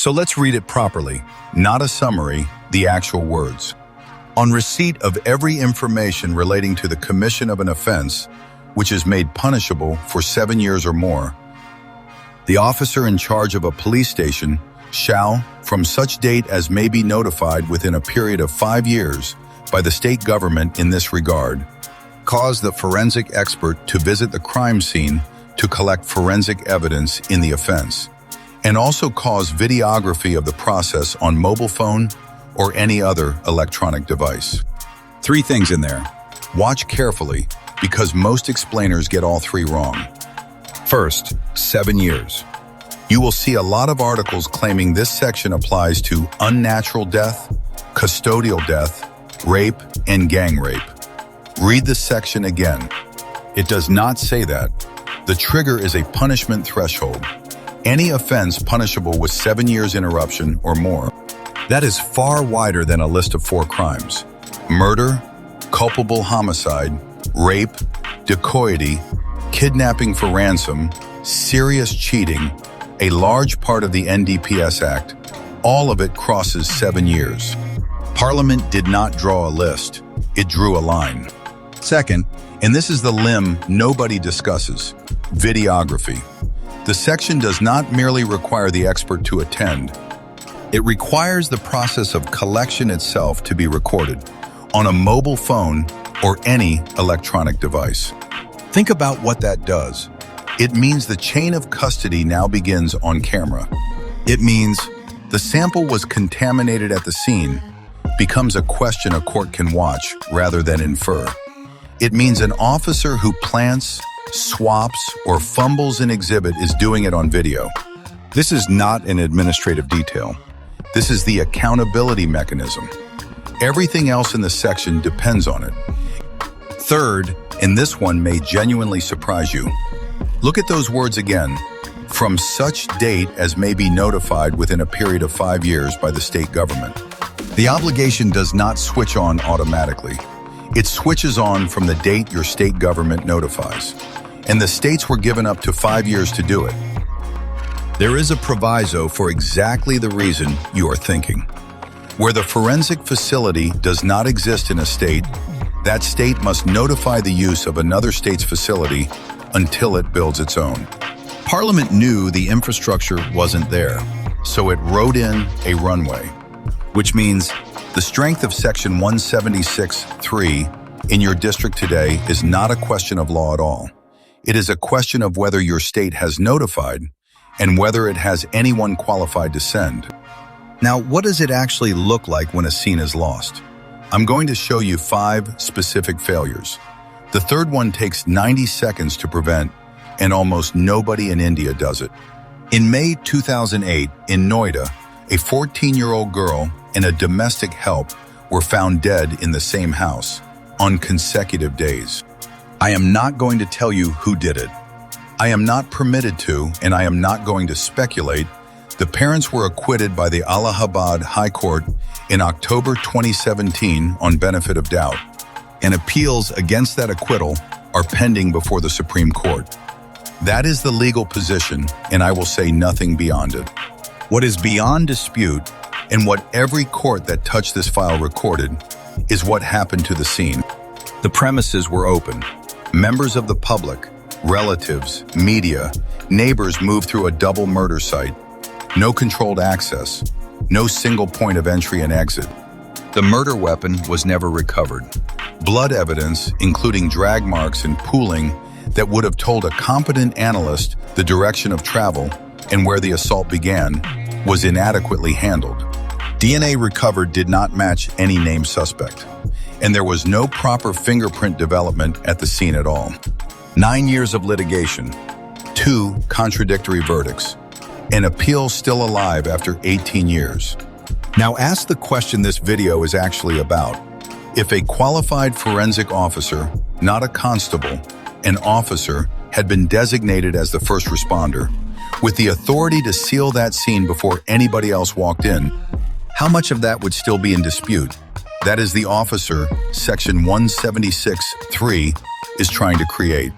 So let's read it properly, not a summary, the actual words. On receipt of every information relating to the commission of an offense, which is made punishable for 7 years or more, the officer in charge of a police station shall, from such date as may be notified within a period of 5 years by the state government in this regard, cause the forensic expert to visit the crime scene to collect forensic evidence in the offense, and also cause videography of the process on mobile phone or any other electronic device. 3 things in there. Watch carefully, because most explainers get all 3 wrong. First, 7 years. You will see a lot of articles claiming this section applies to unnatural death, custodial death, rape, and gang rape. Read the section again. It does not say that. The trigger is a punishment threshold. Any offense punishable with 7 years interruption or more. That is far wider than a list of 4 crimes. Murder, culpable homicide, rape, dacoity, kidnapping for ransom, serious cheating, a large part of the NDPS Act, all of it crosses 7 years. Parliament did not draw a list. It drew a line. Second, and this is the limb nobody discusses, videography. The section does not merely require the expert to attend. It requires the process of collection itself to be recorded on a mobile phone or any electronic device. Think about what that does. It means the chain of custody now begins on camera. It means the sample was contaminated at the scene becomes a question a court can watch rather than infer. It means an officer who plants, swaps, or fumbles an exhibit is doing it on video. This is not an administrative detail. This is the accountability mechanism. Everything else in the section depends on it. Third, and this one may genuinely surprise you, look at those words again. From such date as may be notified within a period of 5 years by the state government. The obligation does not switch on automatically. It switches on from the date your state government notifies. And the states were given up to 5 years to do it. There is a proviso for exactly the reason you are thinking. Where the forensic facility does not exist in a state, that state must notify the use of another state's facility until it builds its own. Parliament knew the infrastructure wasn't there, so it wrote in a runway, which means the strength of Section 176(3) in your district today is not a question of law at all. It is a question of whether your state has notified and whether it has anyone qualified to send. Now, what does it actually look like when a scene is lost? I'm going to show you 5 specific failures. The third one takes 90 seconds to prevent, and almost nobody in India does it. In May 2008, in Noida, a 14-year-old girl and a domestic help were found dead in the same house on consecutive days. I am not going to tell you who did it. I am not permitted to, and I am not going to speculate. The parents were acquitted by the Allahabad High Court in October 2017 on benefit of doubt, and appeals against that acquittal are pending before the Supreme Court. That is the legal position, and I will say nothing beyond it. What is beyond dispute, and what every court that touched this file recorded, is what happened to the scene. The premises were open. Members of the public, relatives, media, neighbors moved through a double murder site. No controlled access, no single point of entry and exit. The murder weapon was never recovered. Blood evidence, including drag marks and pooling, that would have told a competent analyst the direction of travel and where the assault began, was inadequately handled. DNA recovered did not match any named suspect, and there was no proper fingerprint development at the scene at all. 9 years of litigation, 2 contradictory verdicts, an appeal still alive after 18 years. Now ask the question this video is actually about. If a qualified forensic officer, not a constable, an officer, had been designated as the first responder, with the authority to seal that scene before anybody else walked in, how much of that would still be in dispute? That is the officer Section 176(3) is trying to create.